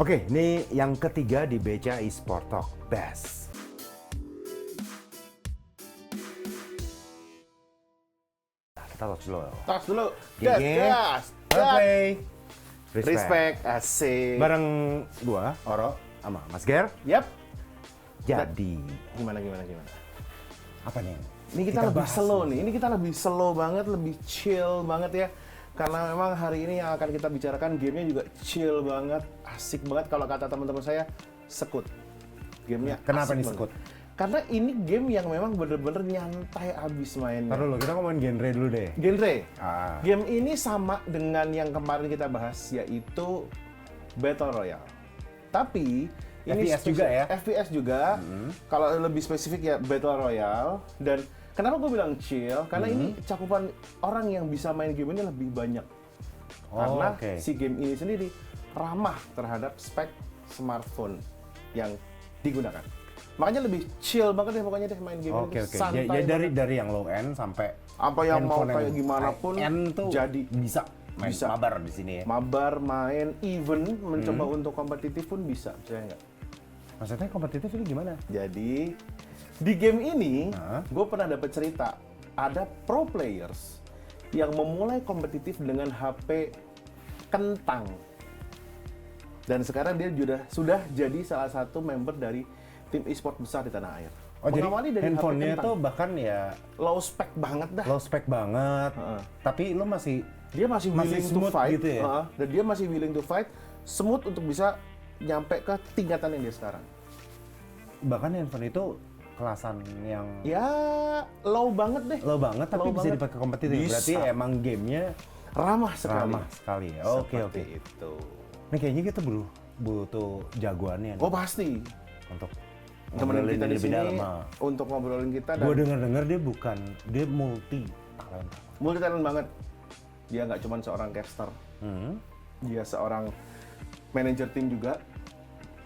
Oke, ini yang ketiga di Beca Esport Talk Best. Kita tos dulu. Tos dulu. Gigi. Gas. Oke. Respect. Asik. Bareng gua, Oro, sama Mas Ger. Yap. Jadi, Gimana? apa nih? Ini kita lebih bahas slow nih. Ini kita lebih slow banget, lebih chill banget ya. Karena memang hari ini yang akan kita bicarakan gamenya juga chill banget, asik banget kalau kata teman-teman saya, sekut. Gamenya Kenapa asik nih banget. sekut? Karena ini game yang memang bener-bener nyantai abis mainnya. Ntar dulu, kita ngomongin genre dulu deh. Genre. Ah. Game ini sama dengan yang kemarin kita bahas, yaitu Battle Royale. Tapi ini FPS juga ya? FPS juga. Kalau lebih spesifik ya Battle Royale. Dan kenapa gue bilang chill? Karena ini cakupan orang yang bisa main game ini lebih banyak. Karena si game ini sendiri ramah terhadap spek smartphone yang digunakan. Makanya lebih chill banget deh pokoknya deh main game ini. Santai. Jadi dari yang low end sampai apa yang mau handphone kayak gimana pun end tuh jadi bisa main Bisa. mabar di sini ya. mabar, main, even mencoba untuk kompetitif pun bisa, percaya nggak? Maksudnya kompetitif ini gimana? Jadi di game ini, Hah? gue pernah dapat cerita ada pro players yang memulai kompetitif dengan HP kentang, dan sekarang dia sudah jadi salah satu member dari tim e-sport besar di tanah air. Oh, jadi Mengawali dari handphonenya HP kentang. tuh bahkan ya low spec banget dah. low spec banget, Heeh. tapi lu masih Dia masih willing to smooth fight, gitu ya? dan dia masih willing to fight, smooth untuk bisa nyampe ke tingkatan yang dia sekarang. bahkan handphone itu kelasan yang Ya low banget deh, low banget tapi Low bisa banget. dipakai kompetitif. Bisa. Berarti emang gamenya ramah sekali. ramah sekali ya. Oke. Seperti itu. Ini kayaknya kita butuh jagoannya nih Oh pasti. untuk Temenin ngobrolin kita di lebih sini dalam. untuk ngobrolin kita dan Gue dengar dia multi talent. multi talent banget. Dia nggak cuma seorang caster, dia seorang manajer tim juga.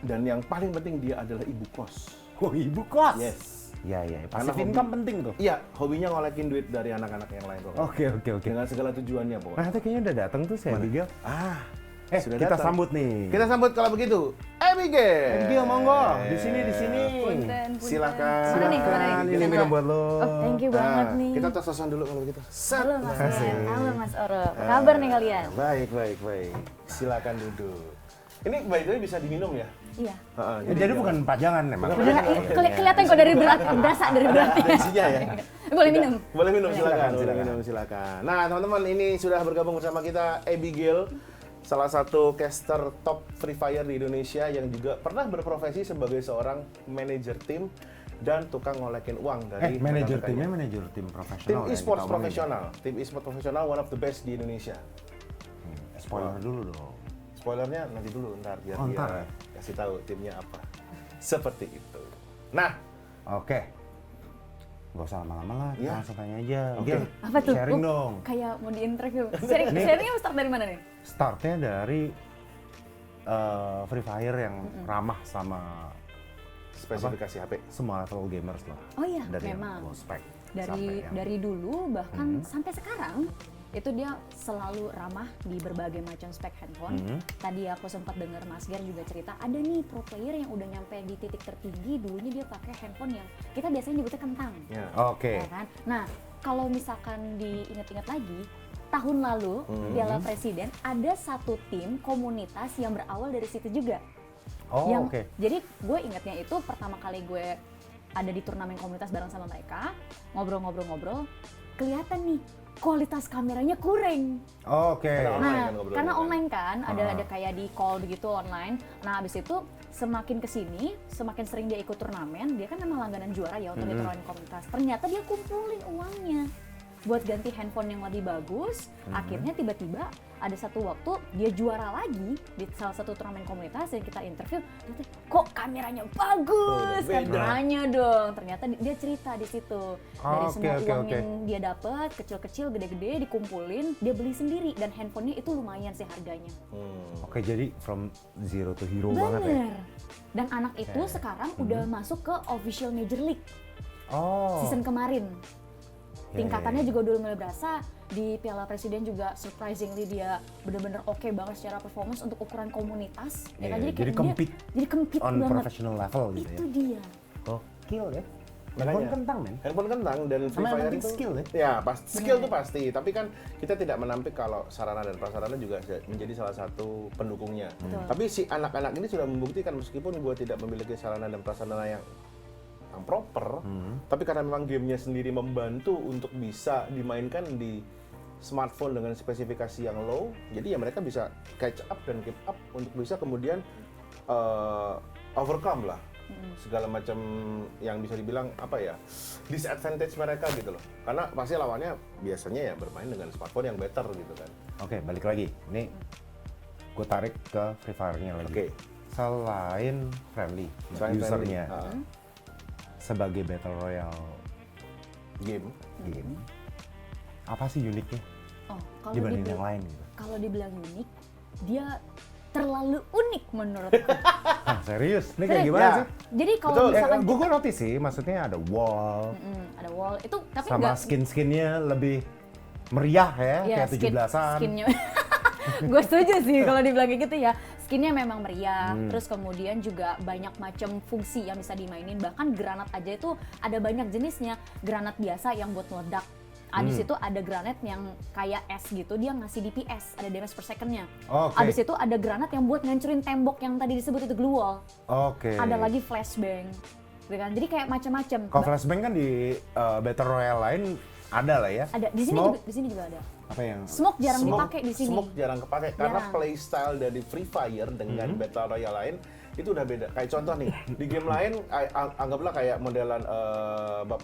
Dan yang paling penting dia adalah ibu kos. Oh, ibu kos. Yes. Ya, Karena passive income penting tuh. Iya, hobinya ngolekin duit dari anak-anak yang lain pokoknya. Oke. Dengan segala tujuannya pokoknya. Nah, itu kayaknya udah datang tuh si Abigail. Sudah Kita datang. sambut nih. Kita sambut kalau begitu. Abigail. Abigail, monggo. Di sini. Punten. Silakan. Mana nih, mana nih? Ini minum buat lo. Oh, thank you banget nih. Kita tos-tosan dulu kalau begitu. Halo Mas Ren, halo Mas Oro. Apa kabar nih kalian? Baik. Silakan duduk. Ini by the way bisa diminum ya? Iya. Jadi bukan pajangan emang. Udah kelihatan kok dari berat, berasa dari beratnya. Tensinya ya. Boleh minum? Boleh minum, silakan. Silakan. Silakan. Nah, teman-teman, ini sudah bergabung bersama kita Abigail, salah satu caster top Free Fire di Indonesia yang juga pernah berprofesi sebagai seorang manajer tim dan tukang ngolekin uang dari Manajer rekan-rekannya. timnya manajer tim profesional. Tim yang e-sports kita omongin. profesional. Tim e-sports profesional one of the best di Indonesia. Spoiler dulu dong. Spoilernya nanti dulu, ntar biar Oh, dia ntar ya? kasih tahu timnya apa. Seperti itu. Nah, Oke. Gak usah lama-lama lah, kita Iya. langsung tanya aja. Oke. Gil, Apa tuh? sharing dong. Kayak mau di interview. Sharingnya mau start dari mana nih? Startnya dari Free Fire yang ramah sama spesifikasi HP. semua level gamers loh. Oh iya, Dari yang memang. low spec sampai yang- Dari dulu bahkan sampai sekarang itu dia selalu ramah di berbagai macam spek handphone. Tadi aku sempat dengar Mas Ger juga cerita ada nih pro player yang udah nyampe di titik tertinggi, dulunya dia pakai handphone yang kita biasanya nyebutnya kentang. Ya. Oke. Ya kan? Nah, kalau misalkan diingat-ingat lagi, tahun lalu Piala Presiden ada satu tim komunitas yang berawal dari situ juga. Oh, Yang- oke. Jadi gue ingatnya itu pertama kali gue ada di turnamen komunitas bareng sama mereka, ngobrol-ngobrol, kelihatan nih kualitas kameranya kurang. Oke. Online Nah, kan ngobrolnya karena kan? online kan, ada kayak di call begitu online. Nah, abis itu semakin kesini, semakin sering dia ikut turnamen, dia kan memang langganan juara ya untuk di turnamen komunitas. Ternyata dia kumpulin uangnya buat ganti handphone yang lebih bagus. Akhirnya tiba-tiba ada satu waktu dia juara lagi di salah satu turnamen komunitas yang kita interview. Dia tuh, kok kameranya bagus? Oh, beda. Nanya dong. Ternyata dia cerita di situ dari Oke, semua oke, uang oke. yang dia dapat kecil-kecil, gede-gede dikumpulin, dia beli sendiri dan handphonenya itu lumayan sih harganya. Oke, jadi from zero to hero banget ya. Bener. Dan anak itu sekarang udah masuk ke official Major League Oh. season kemarin. Tingkatannya juga udah mulai berasa di Piala Presiden juga surprisingly dia bener-bener oke banget secara performance untuk ukuran komunitas. Ya kan? Iya, Jadi kayak compete jadi compete on banget. professional level gitu Itu ya. dia. Gokil ya. Makanya. Handphone kentang men. Handphone kentang dan Free Sama yang Fire penting itu skill ya? Ya, skill tuh pasti. Tapi kan kita tidak menampik kalau sarana dan prasarana juga menjadi salah satu pendukungnya. Betul. Tapi si anak-anak ini sudah membuktikan meskipun gue tidak memiliki sarana dan prasarana yang proper, tapi karena memang gamenya sendiri membantu untuk bisa dimainkan di smartphone dengan spesifikasi yang low, jadi ya mereka bisa catch up dan keep up untuk bisa kemudian overcome lah segala macam yang bisa dibilang apa ya disadvantage mereka gitu loh, karena pasti lawannya biasanya ya bermain dengan smartphone yang better gitu kan. Oke, balik lagi. Ini gue tarik ke Free Fire-nya lagi. Oke. Selain friendly, Selain usernya friendly, sebagai Battle Royale game game, apa sih uniknya Oh, kalau dibanding dibilang- yang lain gitu? Kalau dibilang unik, dia terlalu unik menurutku. Ah, serius? Ini kayak Serius? gimana Ya. sih? Jadi kalau Betul. misalkan Gue notice sih, maksudnya ada wall, ada wall itu tapi sama nggak skin-skinnya lebih meriah ya, ya, kayak 17-an. skinnya. Gue setuju sih kalau dibilang kayak gitu ya. Skinnya memang meriah, terus kemudian juga banyak macam fungsi yang bisa dimainin. Bahkan granat aja itu ada banyak jenisnya. Granat biasa yang buat meledak. Abis itu ada granat yang kayak es gitu, dia ngasih DPS, ada damage per second-nya. Oke. Abis itu ada granat yang buat ngancurin tembok yang tadi disebut itu glue wall. Oke. Ada lagi flashbang. Gitu kan? Jadi kayak macam-macam. Kalau flashbang kan di Battle Royale lain ada lah ya. Ada di sini Smoke, juga, di sini juga ada. apa yang Smoke jarang Smoke- dipakai di sini. Smoke jarang kepakai karena Jarang. playstyle dari Free Fire dengan Battle Royale lain itu udah beda. Kayak contoh nih, di game lain anggaplah kayak modelan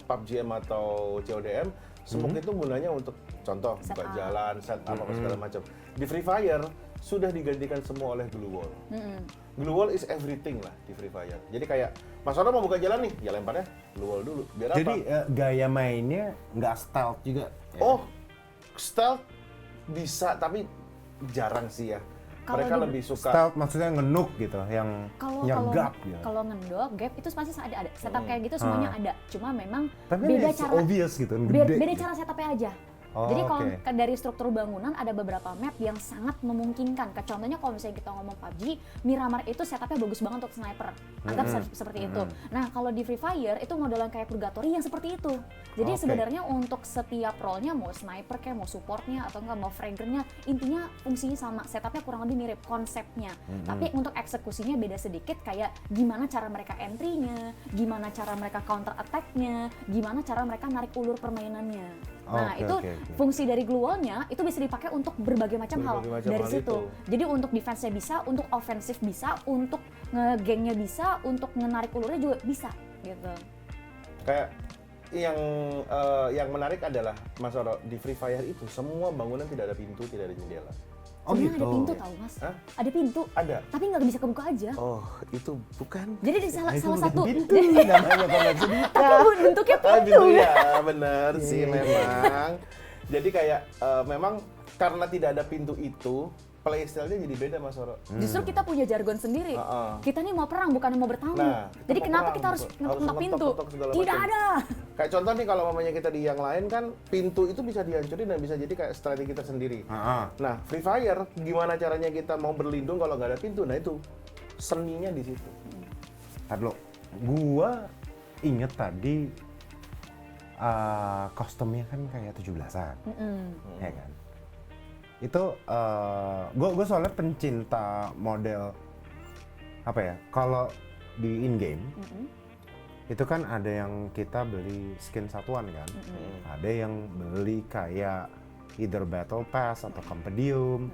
PUBG atau CODM, smoke itu gunanya untuk contoh Set buka up. jalan, set up apa segala macam. Di Free Fire sudah digantikan semua oleh glue wall. Glue wall is everything lah di Free Fire. Jadi kayak Mas Oro mau buka jalan nih, ya lemparnya glue wall dulu. Biar Jadi apa? gaya mainnya nggak stealth juga. ya? Oh, stealth bisa tapi jarang sih ya. Kalau Mereka di- lebih suka Stealth maksudnya ngenuk gitu, yang Kalau nyergap gitu. kalau ngendok gap itu pasti ada setup kayak gitu semuanya ada. Cuma memang Tapi beda it's cara obvious gitu, beda, gede beda gitu. cara setupnya aja. Oh, Jadi kalau oke. dari struktur bangunan ada beberapa map yang sangat memungkinkan. Contohnya kalau misalnya kita ngomong PUBG, Miramar itu setupnya bagus banget untuk sniper. Anggap seperti itu. Nah kalau di Free Fire itu modelan kayak Purgatory yang seperti itu. Jadi Oke. sebenarnya untuk setiap role-nya mau sniper kayak mau supportnya atau enggak mau fraggernya, intinya fungsinya sama. Setupnya kurang lebih mirip konsepnya. Tapi untuk eksekusinya beda sedikit, kayak gimana cara mereka entry-nya, gimana cara mereka counter attack-nya, gimana cara mereka narik ulur permainannya. Nah Oke, itu oke, oke. fungsi dari glue wall-nya itu bisa dipakai untuk berbagai macam hal Berbagai macam dari hal situ. itu. Jadi untuk defense-nya bisa, untuk offensive bisa, untuk nge-gangnya bisa, untuk menarik ulurnya juga bisa gitu. kayak yang menarik adalah Mas Oro di Free Fire itu semua bangunan tidak ada pintu, tidak ada jendela. Oh Sebenarnya gitu. ada pintu tahu mas, Hah? ada pintu, Ada. tapi nggak bisa kebuka aja. Oh, itu bukan. Jadi di salah Itu bukan satu, pintu namanya kalau nggak bisa dibuka. tapi bentuknya Ah, pintu. pintu ya, bener sih memang. Jadi kayak memang karena tidak ada pintu itu, playstyle-nya jadi beda Mas Oro. Justru kita punya jargon sendiri. Heeh. Kita nih mau perang bukan mau bertamu. Nah, kita Jadi mau kenapa perang, kita harus betul. ngetok Harus pintu? ngetok segala Tidak macam. ada. Kayak contoh nih kalau mamanya kita di yang lain kan pintu itu bisa dihancurin dan bisa jadi kayak strategi tersendiri. Heeh. Nah, Free Fire gimana caranya kita mau berlindung kalau nggak ada pintu? Nah itu seninya di situ. Ntar dulu, gua inget tadi kostumnya kan kayak 17-an, ya kan? Itu gue soalnya pencinta model apa ya? Kalau di in game itu kan ada yang kita beli skin satuan kan, ada yang beli kayak either battle pass atau compendium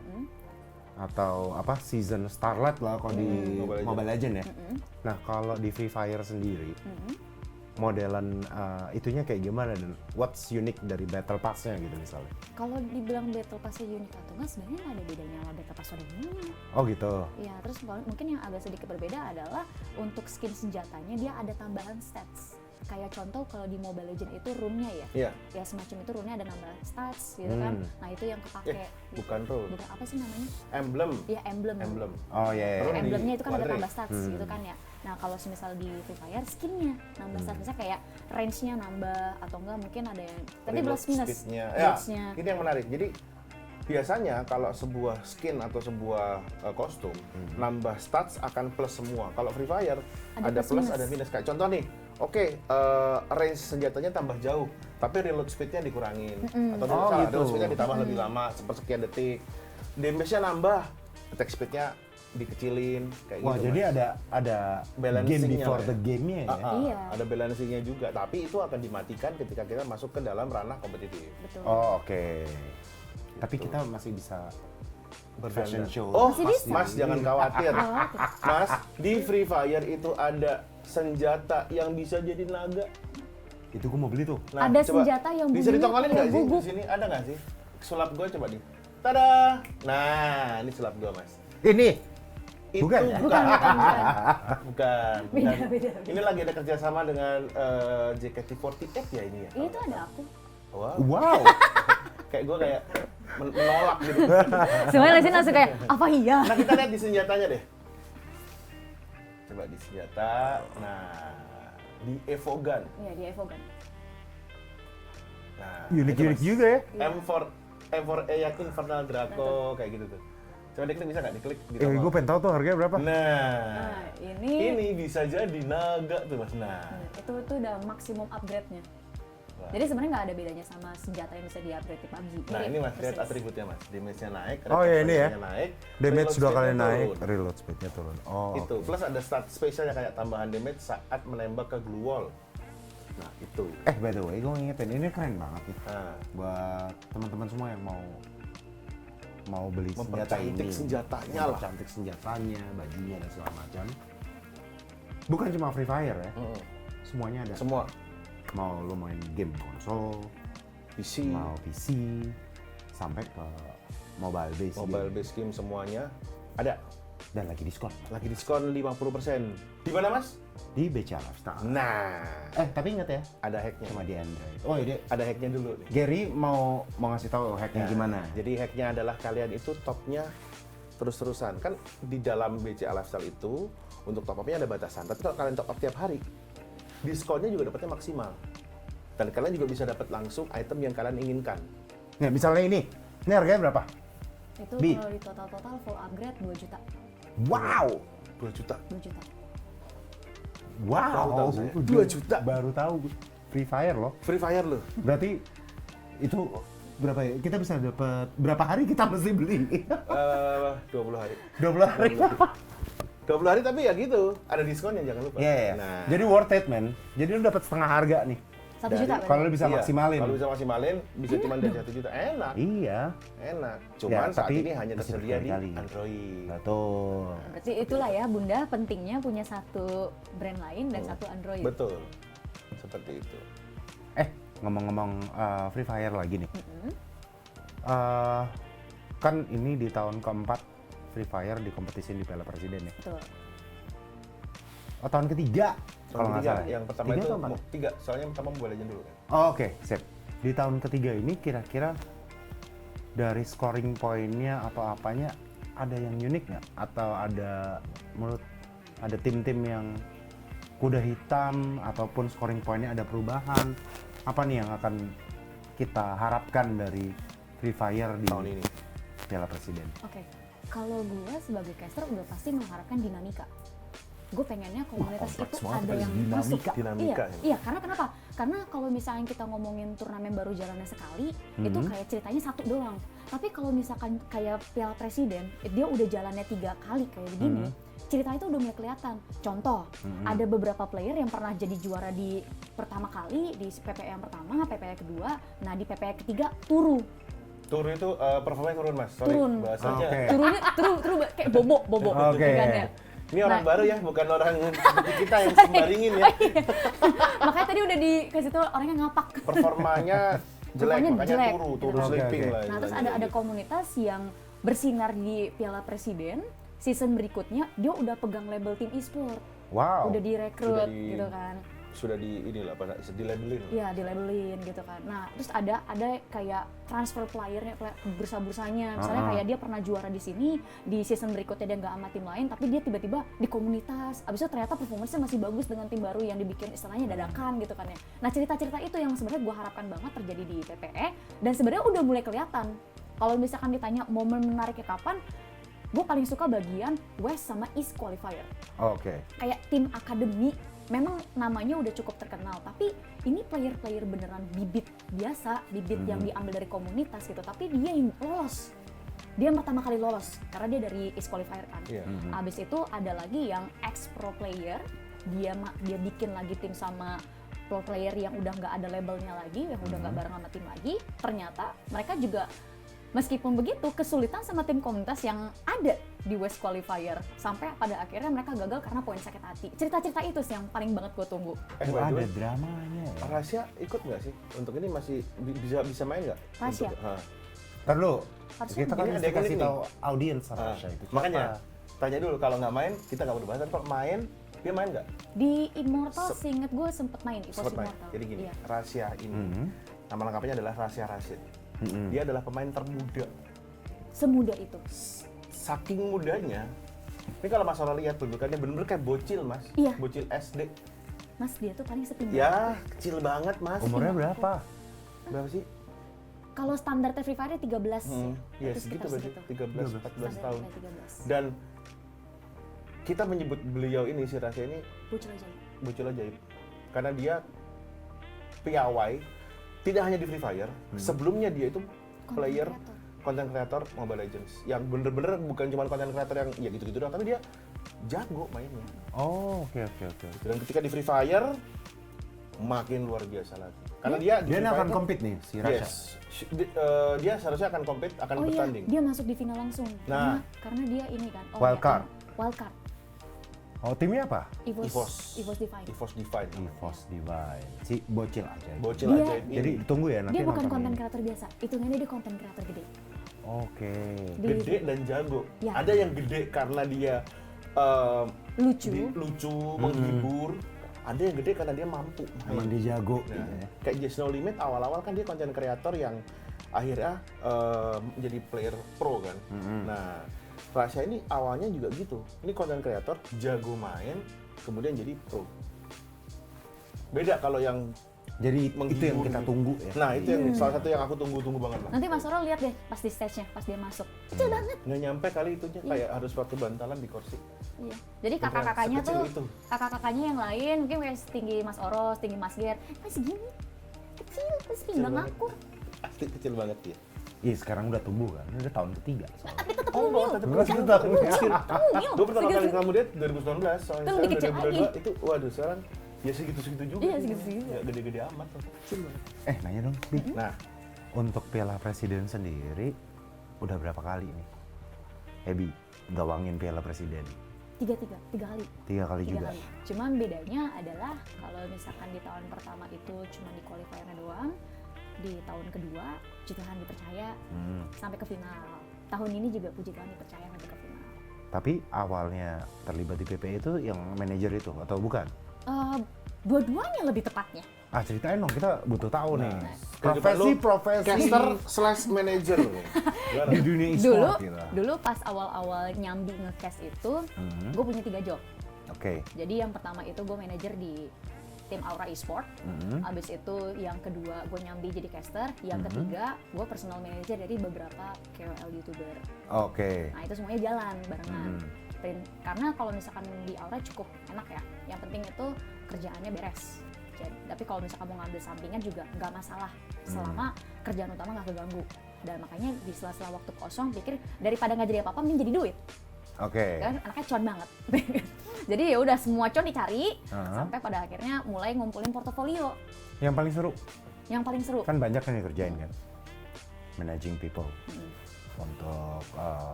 atau apa season starlight lah kalau di Mobile Legend ya. Nah kalau di Free Fire sendiri modelan itunya kayak gimana dan what's unique dari battle pass-nya gitu misalnya? Kalau dibilang battle pass-nya unik atau enggak, sebenarnya nggak ada bedanya sama battle pass pada umumnya. Oh gitu. Ya, terus mungkin yang agak sedikit berbeda adalah untuk skin senjatanya dia ada tambahan stats. kayak contoh kalau di Mobile Legends itu rune-nya ya. Iya. Ya semacam itu rune ada nambah stats gitu kan. Nah, itu yang kepake. Bukan rune. Bukan apa sih namanya? Emblem. Iya, emblem. Oh iya. Rune di Emblemnya itu kan ada quadri. tambah stats gitu kan ya. Nah, kalau misal di Free Fire skinnya nambah stats, misalnya kayak range-nya nambah atau enggak mungkin ada yang tapi Reload plus minus speed-nya. builds-nya. Ya, ini yang menarik. Jadi biasanya kalau sebuah skin atau sebuah kostum nambah stats akan plus semua. Kalau Free Fire ada plus plus, minus. ada minus. Kayak contoh nih, range senjatanya tambah jauh, tapi reload speed-nya dikurangin. Atau Oh, salah, gitu. reload speed-nya ditambah lebih lama, sepersekian detik. Damage-nya nambah, attack speed-nya dikecilin kayak Wah, gitu. jadi Mas. ada Balancing-nya game before lah ya. the game-nya ya. Iya. Ada balancing-nya juga, tapi itu akan dimatikan ketika kita masuk ke dalam ranah kompetitif. Betul. Oh, oke. Tapi kita masih bisa fashion show. Oh, Masih bisa. Mas jangan khawatir. Khawatir. Mas, di Free Fire itu ada senjata yang bisa jadi naga. Itu gua mau beli tuh. Ada senjata yang bisa bunyinya ditongolin kayak nggak sih? guguk. Di sini ada nggak sih? Sulap gua coba nih. Tada! Nah, ini sulap gua, Mas. Ini Itu Bukan ya? Bukan. Bukan. Beda. Ini lagi ada kerjasama dengan JKT48 ya ini ya? Itu ada aku. Wow. wow. Kayak gua kayak menolak gitu. Semuanya di sini langsung kayak apa iya? Nah, kita lihat di senjatanya deh. Coba di senjata. Nah, di Evogun. Iya, di Evogan. Nah, Unik-unik itu, Mas. juga ya. M4A yang Infernal Draco kayak gitu tuh. Coba diklik, bisa nggak diklik? Gue pengen tahu tuh harganya berapa. Nah, ini ini bisa jadi naga tuh Mas. Nah, itu udah maksimum upgrade-nya. Wah. Jadi sebenarnya nggak ada bedanya sama senjata yang bisa di-upgrade di PUBG. Nah, Mirip ini Mas, lihat persis. atributnya Mas. Damage-nya naik, Oh, iya, ini ya. reload naik, Damage reload 2 kali speed-nya naik, turun. reload speed-nya turun. Oh, Itu, plus ada stat spesialnya kayak tambahan damage saat menembak ke glue wall. Nah, itu. by the way, gue ngingetin ini keren banget nih. Nah, Buat teman-teman semua yang mau beli senjata ini, mempercantik senjatanya lah. mempercantik senjatanya, bajunya dan segala macam. Bukan cuma Free Fire ya, semuanya ada. Semua Mau lo main game konsol, PC, mau PC, sampai ke mobile base mobile game. base game semuanya ada. Dan lagi diskon Lagi diskon 50%. Di mana, Mas? di BCA Lifestyle. Nah, Tapi inget ya, ada hacknya. cuma di Android. Oh iya, Ada hacknya dulu nih. Gary mau ngasih tahu hacknya Nah, gimana? Jadi hacknya adalah kalian itu topnya terus-terusan. Kan di dalam BCA Lifestyle itu untuk top up-nya ada batasan. Tapi kalau kalian top up tiap hari, diskonnya juga dapatnya maksimal. Dan kalian juga bisa dapat langsung item yang kalian inginkan. Nih, misalnya ini harganya berapa? Itu Bi. kalau di total full upgrade 2 juta. Wow, 2 juta. 2 juta. Baru tahu saya. 2 juta. Baru tahu Free Fire loh. Free Fire loh. Berarti itu berapa ya? Kita bisa dapat berapa hari kita mesti beli? 20 hari. 20 hari. 20 hari tapi ya gitu, ada diskonnya jangan lupa. Iya, iya. Nah, Jadi worth it, man. Jadi lu dapat setengah harga nih. 1 juta berarti. Kalau lu bisa iya, maksimalin. Kalau bisa maksimalin, bisa cuma dari 1 juta. Enak, Iya, enak. Cuman saat tapi ini hanya masih tersedia di berkali-kali. Android. betul. Berarti itulah ya Bunda pentingnya punya satu brand lain dan satu Android. Betul. Seperti itu. Ngomong-ngomong Free Fire lagi nih. Kan ini di tahun keempat Free Fire dikompetisiin di Piala Presiden ya. Betul. Oh, tahun ketiga kalau nggak Ketiga, salah. yang pertama Tiga itu atau empat? tiga, soalnya yang pertama Mobile Legends dulu kan. Oh, oke, sip. Di tahun ketiga ini kira-kira dari scoring poinnya atau apanya ada yang unik nggak? Atau ada menurut ada tim-tim yang kuda hitam ataupun scoring poinnya ada perubahan? Apa nih yang akan kita harapkan dari Free Fire di Tahun ini. Piala Presiden? Oke. Kalau gue sebagai caster udah pasti mengharapkan dinamika. Gue pengennya komunitas kompleks itu banget ada kali, yang dinamika. masuk. Dinamika, Iya, iya, karena kenapa? Karena kalau misalnya kita ngomongin turnamen baru jalannya sekali, itu kayak ceritanya satu doang. Tapi kalau misalkan kayak Piala Presiden, dia udah jalannya 3 kali kayak begini, ceritanya itu udah mulai kelihatan. Contoh, ada beberapa player yang pernah jadi juara di pertama kali, di PPE yang pertama, PPE kedua, nah di PPE ketiga turu. Turu itu performanya turun Mas. Sorry, Turun. bahasanya. Oke. Turunnya turu kayak bobo Oke. kan ya. Ini orang Nah. baru ya, bukan orang seperti kita yang sembaringin ya. Makanya tadi udah dikasih tahu orangnya ngapak. Performanya jelek, Performanya makanya jelek, turu gitu. Oke, sleeping oke. lah. Nah, terus istilahnya ada gitu. komunitas yang bersinar di Piala Presiden, season berikutnya dia udah pegang label tim e-sport, Wow. udah direkrut Udah di- gitu kan. sudah dilabelin. Iya, dilabelin gitu kan. Nah, terus ada kayak transfer playernya, bursa-bursanya. Misalnya kayak dia pernah juara di sini, di season berikutnya dia nggak sama tim lain, tapi dia tiba-tiba di komunitas. Abis itu ternyata performance-nya masih bagus dengan tim baru yang dibikin istilahnya dadakan gitu kan ya. Nah, cerita-cerita itu yang sebenarnya gue harapkan banget terjadi di PPE, dan sebenarnya udah mulai kelihatan. Kalau misalkan ditanya momen menariknya kapan, gue paling suka bagian West sama East qualifier. Oke. Kayak tim akademi, memang namanya udah cukup terkenal, tapi ini player-player beneran bibit biasa, bibit yang diambil dari komunitas gitu, tapi dia yang lolos. Dia yang pertama kali lolos, karena dia dari East qualifier kan. Abis itu ada lagi yang ex-pro player, dia bikin lagi tim sama pro player yang udah nggak ada labelnya lagi, yang udah nggak bareng sama tim lagi. Ternyata mereka juga meskipun begitu kesulitan sama tim komunitas yang ada di West Qualifier, sampai pada akhirnya mereka gagal karena poin sakit hati. Cerita-cerita itu sih yang paling banget gue tunggu. Ada dramanya ya. Rahasia ikut nggak sih? Untuk ini masih bisa main nggak? Rahasia? Ntar dulu, Harusnya kita kan gini, mesti ada yang kasih nih. tahu audiens Rahasia itu. Makanya tanya dulu, kalau nggak main kita nggak perlu bahas. Kalau main, dia main nggak? Di Immortal seinget gue sempet main, EVOS Sempet main. Immortal. Jadi gini, Iya. Rahasia ini nama lengkapnya adalah Rahasia Rashid. Dia adalah pemain termuda. Semudah itu. Saking mudanya, ini kalau Mas Ora lihat bentukannya bener-bener kayak bocil, Mas. Iya. Bocil SD. Mas, dia tuh paling setinggi. Ya, kecil banget, Mas. Umurnya berapa? Berapa sih? Kalau standar Free Fire 13 sih. Iya, Itu segitu sekitar berarti. segitu. 13, 14 tahun. Standar 13. Dan kita menyebut beliau ini, si Rahasia ini, Bocil aja. bocil ajaib. Karena dia piawai, tidak hanya di Free Fire, sebelumnya dia itu player, content creator Mobile Legends. Yang bener-bener bukan cuma content creator yang ya gitu-gitu doang, tapi dia jago mainnya. Oh, oke. Dan ketika di Free Fire, makin luar biasa lagi. Karena dia di Dia Free akan Fire- compete nih, si Rahasia. Yes. Dia seharusnya akan compete, akan Oh iya, bertanding. dia masuk di final langsung. Nah. Karena dia ini kan. Wild card. Wild card. Oh, timnya apa? EVOS Divine. EVOS Divine. EVOS Divine. Si bocil aja. Bocil Dia- ajaib ini. Jadi tunggu ya nanti Dia bukan nonton konten ini. creator biasa, hitungannya dia konten creator gede. Oke. Gede dan jago. Ya. Ada yang gede karena dia Lucu. lucu, menghibur. Ada yang gede karena dia mampu main. Emang dia jago. Nah, gitu ya. kayak Just No Limit awal-awal kan dia konten kreator yang akhirnya jadi player pro kan. Nah, Rahasia ini awalnya juga gitu. Ini konten kreator jago main, kemudian jadi pro. Beda kalau yang Jadi itu yang menghibur kita gitu. tunggu ya. Nah, itu yang salah satu yang aku tunggu-tunggu banget lah. Nanti Mas Oro lihat deh pas di stage-nya, pas dia masuk. Kecil banget. Nggak nyampe kali itunya, kayak harus pakai bantalan di kursi. Iya. Jadi kakak-kakaknya Sekecil tuh, itu. kakak-kakaknya yang lain mungkin kayak setinggi Mas Oro, setinggi Mas Ger. Segini. Kecil, terus pinggang banget. aku. Asli kecil banget dia. Iya, sekarang udah tumbuh kan. Udah tahun ketiga. Tapi tetap Oh, mungil. tetap Masih kecil. tetap Mungil. Gue pertama kali Segini. kamu dia 2019, soalnya Itu lebih kecil lagi. itu, waduh sekarang ya segitu-segitu juga. Iya, sih. segitu-segitu. Nggak gede-gede amat. Kecil banget. Nanya dong, Bi. Nah, Untuk Piala Presiden sendiri udah berapa kali nih? Ebi, gawangin Piala Presiden. Tiga kali. 3 kali juga. Kali. Cuman bedanya adalah kalau misalkan di tahun pertama itu cuma di qualifiernya doang, di tahun kedua puji Tuhan dipercaya sampai ke final. Tahun ini juga puji Tuhan dipercaya sampai ke final. Tapi awalnya terlibat di PPE itu yang manajer itu atau bukan? Dua-duanya lebih tepatnya. Ah, ceritain dong, kita butuh tahu nih. kehidupan lu Profesi caster / manager. Gimana? di dunia Dulu, e-sport gitu. dulu pas awal-awal nyambi nge-cast itu, gue punya 3 job. Oke. Jadi yang pertama itu gue manajer di tim Aura Esport. Abis itu yang kedua gue nyambi jadi caster. Yang ketiga gue personal manager dari beberapa KOL YouTuber. Oke. Nah itu semuanya jalan barengan. Karena kalau misalkan di Aura cukup enak ya. Yang penting itu kerjaannya beres. Tapi kalau misalkan mau ngambil sampingan juga nggak masalah selama kerjaan utama nggak keganggu. Dan makanya di sela-sela waktu kosong pikir daripada nggak jadi apa-apa mending jadi duit. Oke. Kan anaknya con banget. Jadi ya udah semua con dicari sampai pada akhirnya mulai ngumpulin portofolio. Yang paling seru Yang paling seru. kan banyak yang dikerjain kan. Managing people untuk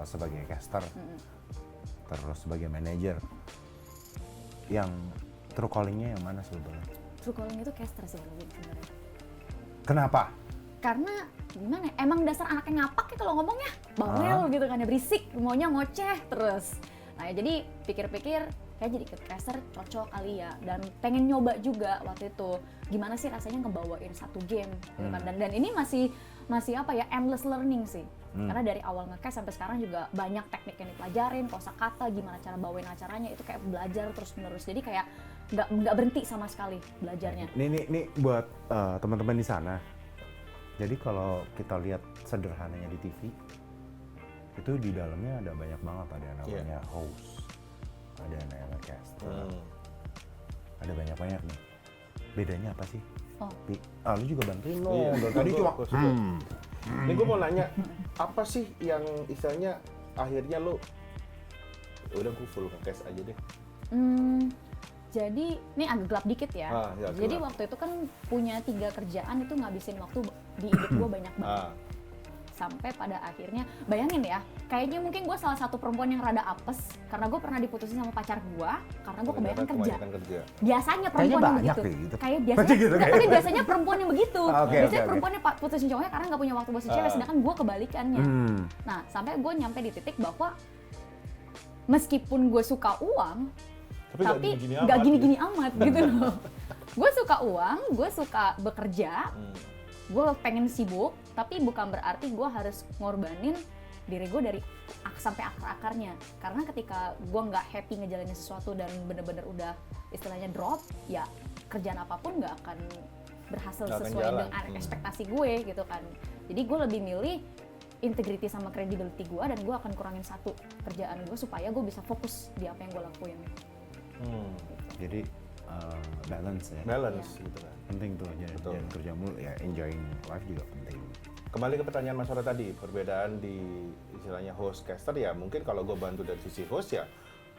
sebagai caster, terus sebagai manager. Yang true calling-nya yang mana sebetulnya? True calling itu caster sih lebih sebenarnya. Kenapa? Karena gimana ya, emang dasar anaknya ngapak ya kalau ngomongnya bawel gitu kan ya, berisik, maunya ngoceh terus. Nah ya jadi pikir-pikir kayak jadi caster cocok kali ya, dan pengen nyoba juga waktu itu gimana sih rasanya ngebawain satu game gitu kan. Dan ini masih apa ya, endless learning sih. Karena dari awal nge-cast sampai sekarang juga banyak teknik yang dipelajarin, kosakata, gimana cara bawain acaranya, itu kayak belajar terus menerus. Jadi kayak nggak berhenti sama sekali belajarnya. Ini buat teman-teman di sana. Jadi kalau kita lihat sederhananya di TV, itu di dalamnya ada banyak banget, ada yang namanya host, ada yang namanya caster, ada banyak nih. Bedanya apa sih? Lu juga bantuin lo. Tadi cuma. Ini gue mau nanya, apa sih yang istilahnya akhirnya lo udah gue full nge-cast aja deh. Jadi ini agak gelap dikit ya. Jadi gelap. waktu itu kan punya 3 kerjaan, itu ngabisin waktu di hidup gue banyak banget. Sampai pada akhirnya, bayangin ya, kayaknya mungkin gue salah satu perempuan yang rada apes karena gue pernah diputusin sama pacar gue karena gue kebanyakan kerja. Biasanya perempuan yang begitu. Kayak biasanya, tapi biasanya perempuan yang begitu. Biasanya perempuan yang putusin cowoknya karena nggak punya waktu buat si cewek, sedangkan gue kebalikannya. Nah, sampai gue nyampe di titik bahwa meskipun gue suka uang, tapi nggak gini-gini amat gitu loh. Gue suka uang, gue suka bekerja, gue pengen sibuk, tapi bukan berarti gue harus ngorbanin diri gue dari sampai akar-akarnya. Karena ketika gue nggak happy ngejalanin sesuatu dan bener-bener udah istilahnya drop, ya kerjaan apapun nggak akan berhasil sesuai dengan ekspektasi gue gitu kan. Jadi gue lebih milih integrity sama credibility gue, dan gue akan kurangin satu kerjaan gue supaya gue bisa fokus di apa yang gue lakuin. Jadi balance ya. Balance gitu kan. Penting tuh, jangan kerja mulu ya, enjoying life juga penting. Kembali ke pertanyaan Mas Ora tadi, perbedaan di istilahnya host caster ya, mungkin kalau gue bantu dari sisi host ya,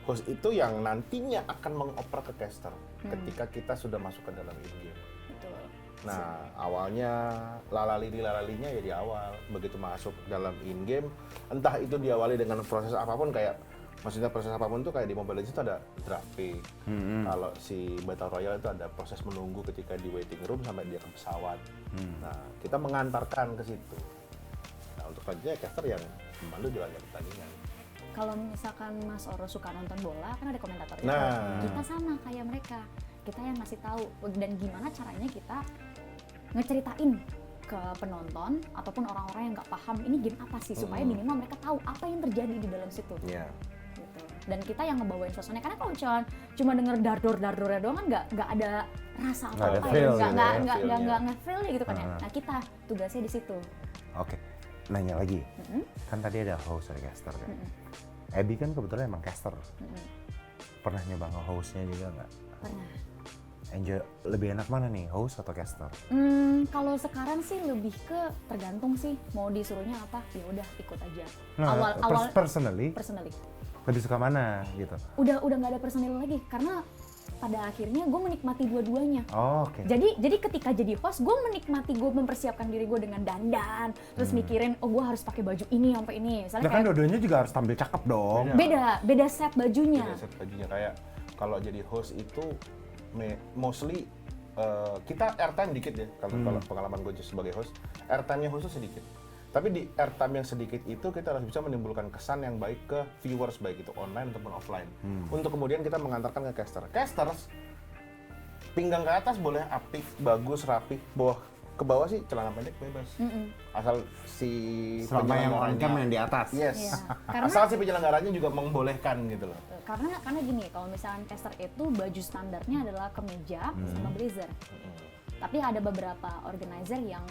host itu yang nantinya akan mengoper ke caster ketika kita sudah masuk ke dalam in-game. Betul. Nah, awalnya lalalinya ya di awal, begitu masuk dalam in-game, entah itu diawali dengan proses apapun, kayak maksudnya proses apapun tuh kayak di Mobile Legends itu ada draft pick. Kalau si Battle Royale itu ada proses menunggu ketika di waiting room sampai dia ke pesawat. Nah, kita mengantarkan ke situ. Nah, untuk selanjutnya caster yang memandu di laga pertandingan. Kalau misalkan Mas Oro suka nonton bola, kan ada komentatornya. Nah, kita sama kayak mereka. Kita yang ngasih tahu dan gimana caranya kita ngeceritain ke penonton ataupun orang-orang yang nggak paham ini game apa sih, supaya minimal mereka tahu apa yang terjadi di dalam situ. Gitu. Dan kita yang ngebawain suasana, karena kalau cuma denger dardor-dardornya doang kan nggak ada rasa apa-apa ya, nggak nge-feel gitu kan ya. Nah, kita tugasnya di situ. Oke, nanya lagi. Kan tadi ada host, ada caster kan. Abby kan kebetulan emang caster. Pernah nyoba nge-hostnya juga nggak? Pernah. Enjoy, lebih enak mana nih, host atau caster? Kalau sekarang sih lebih ke tergantung sih, mau disuruhnya apa, ya udah ikut aja. Nah, Awal personally lebih suka mana gitu? Udah nggak ada personal lagi, karena pada akhirnya gue menikmati dua-duanya. Oke. Jadi ketika jadi host, gue menikmati, gue mempersiapkan diri gue dengan dandan, terus mikirin, oh gue harus pakai baju ini sampai ini. Nah, kan dua-duanya juga harus tampil cakep dong. Beda set bajunya. Kayak kalau jadi host itu mostly kita airtime dikit ya, kalau pengalaman gue sebagai host, airtime-nya khusus sedikit. Tapi di airtime yang sedikit itu kita harus bisa menimbulkan kesan yang baik ke viewers, baik itu online ataupun offline. Untuk kemudian kita mengantarkan ke caster. Casters pinggang ke atas boleh apik, bagus, rapi. Ke bawah sih celana pendek bebas. Asal si selama yang on cam yang di atas. Yes. Ya, asal si penyelenggaranya juga membolehkan gitu loh. Karena gini, kalau misalkan caster itu baju standarnya adalah kemeja sama blazer. Tapi ada beberapa organizer yang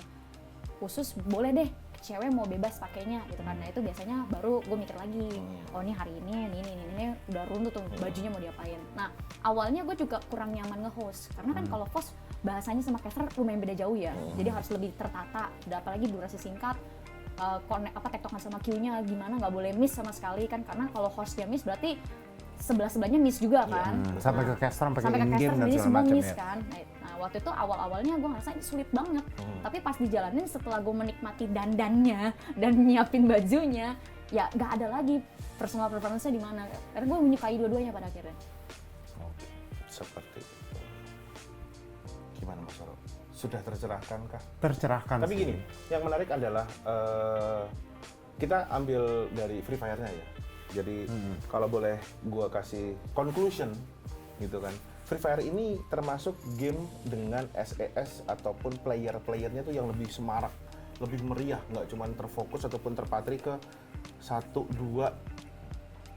khusus boleh deh cewek mau bebas pakainya gitu kan. Nah, itu biasanya baru gue mikir lagi, oh ini hari ini udah runtuh tuh bajunya mau diapain. Nah, awalnya gue juga kurang nyaman nge-host karena kan kalau host bahasanya sama caster lumayan beda jauh ya. Jadi harus lebih tertata, udah apalagi durasi singkat, tektokan sama cue-nya gimana, nggak boleh miss sama sekali kan, karena kalau hostnya miss berarti sebelahnya miss juga kan. Sampai ke caster, sampai ke in-game dan segala semua macam miss ya. Kan. Nah, waktu itu awal-awalnya gue ngerasa ini sulit banget. Tapi pas dijalanin, setelah gue menikmati dandannya dan nyiapin bajunya, ya nggak ada lagi personal preference-nya di mana. Karena gue menyukai dua-duanya pada akhirnya. Oke, seperti itu. Gimana Mas Oro? Sudah tercerahkan kah? Tercerahkan. Tapi gini, yang menarik adalah kita ambil dari Free Fire-nya ya. Jadi kalau boleh gua kasih conclusion gitu kan. Free Fire ini termasuk game dengan SES ataupun player-playernya tuh yang lebih semarak, lebih meriah, nggak cuma terfokus ataupun terpatri ke 1-2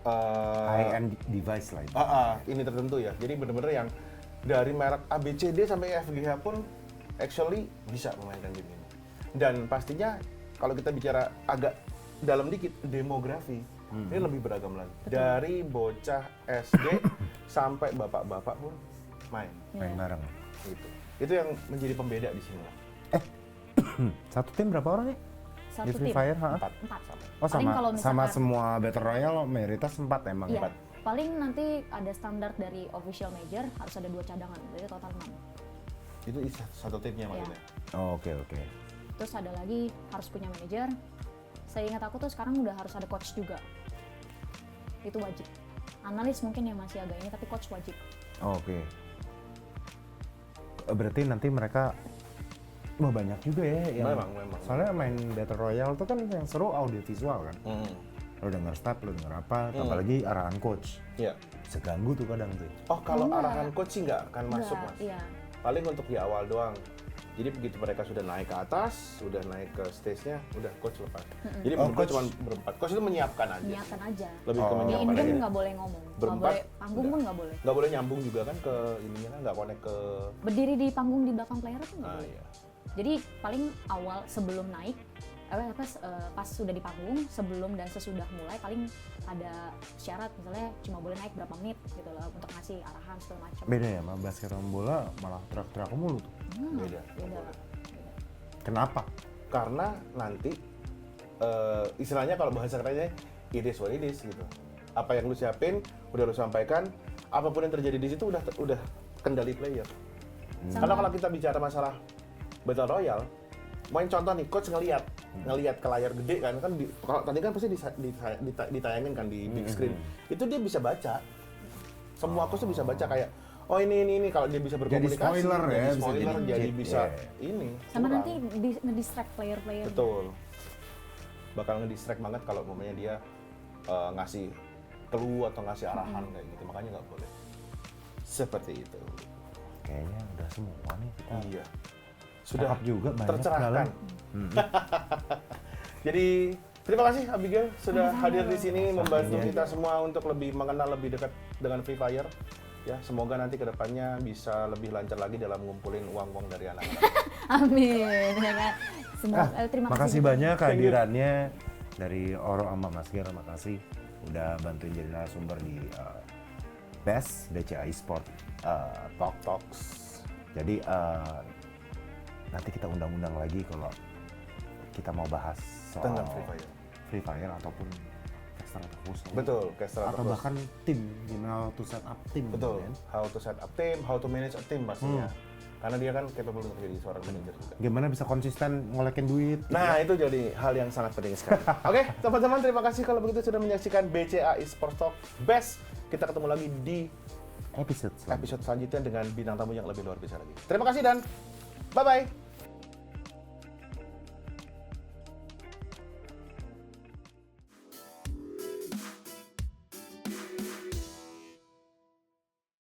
high-end device lah itu. ini tertentu ya. Jadi bener-bener yang dari merek ABCD sampai FGH pun actually bisa memainkan game ini. Dan pastinya kalau kita bicara agak dalam dikit, demografi ini lebih beragam lagi. Dari bocah SD sampai bapak-bapak pun main bareng. gitu. Itu yang menjadi pembeda di sini lah. Satu tim berapa orang ya? Satu Di Free tim. Fire, 4. Oh Paling kalau sama misalkan- semua Battle Royale mayoritas 4 emang. Iya. Paling nanti ada standar dari official major harus ada 2 cadangan, jadi total 6. Itu satu timnya maksudnya. Oh, oke. Terus ada lagi harus punya manajer. Seingat aku tuh sekarang udah harus ada coach juga. Itu wajib. Analis mungkin yang masih agak ini, tapi coach wajib. Oh, oke. Berarti nanti mereka banyak juga ya yang Memang. soalnya main Battle Royale tuh kan yang seru audio visual kan. Lo denger stat, lo denger apa, apalagi arahan coach. Iya. Seganggu tuh kadang tuh. Oh, kalau Enggak. arahan coach sih nggak akan masuk, Mas. Iya. Paling untuk di awal doang. Jadi begitu mereka sudah naik ke atas, sudah naik ke stage-nya, udah coach lepas. Jadi berdua coach. cuma berempat. Coach itu menyiapkan aja. Menyiapkan aja. Lebih ke Di menyiapkan in-game aja. nggak boleh ngomong, nggak Berempat, boleh panggung udah. pun nggak boleh. Nggak boleh nyambung juga kan ke ininya kan, nggak connect ke... Berdiri di panggung di belakang player tuh nggak boleh. iya. Jadi paling awal sebelum naik, pas sudah di panggung, sebelum dan sesudah mulai paling ada syarat, misalnya cuma boleh naik berapa menit gitu loh untuk ngasih arahan segala macam. Beda ya sama basket sama bola malah teriak-teriak mulu tuh. Beda. Beda. Kenapa? Karena nanti istilahnya kalau bahasa kerennya it is what it is gitu. Apa yang lu siapin, udah lu sampaikan, apapun yang terjadi di situ udah kendali player. Karena kalau kita bicara masalah Battle Royale, main contoh nih, coach ngelihat ke layar gede kan kalau tadi kan pasti ditayangin kan di big screen. Itu dia bisa baca. Semua coach tuh bisa baca kayak oh ini kalau dia bisa berkomunikasi. spoiler ya, jadi bisa spoiler, jadi jadi cheat, bisa yeah. ini. Sama curang. nanti nge-distract player-player. Betul. Bakal nge-distract banget kalau momennya dia ngasih clue atau ngasih arahan kayak gitu. Makanya nggak boleh. Seperti itu. Kayaknya udah semua nih kita. Iya. Sudah Cakep juga banyak tercerahkan. dalam. Jadi terima kasih Abigail sudah hadir di sini membantu Iya. kita semua untuk lebih mengenal lebih dekat dengan Free Fire. Ya, semoga nanti kedepannya bisa lebih lancar lagi dalam ngumpulin uang-uang dari anak-anak. Amin. Ya kan? Semoga, terima Makasih kasih juga. banyak kehadirannya dari Oro sama Mas Gil. Makasih udah bantuin jadi narasumber di BES BCA Esport Talks. Jadi nanti kita undang-undang lagi kalau kita mau bahas soal Tentang Free Fire. Free Fire ataupun caster atau host Betul, caster atau bahkan tim, gimana to set up tim. Betul. kan? How to set up team, how to manage a team pastinya. Karena dia kan capable untuk jadi seorang manajer juga. Gimana bisa konsisten ngolekin duit. Nah, itu jadi hal yang sangat penting sekali. Oke, teman-teman, terima kasih kalau begitu sudah menyaksikan BCA Esports Talk Best. Kita ketemu lagi di Episode selanjutnya. episode selanjutnya dengan bintang tamu yang lebih luar biasa lagi. Terima kasih dan bye-bye.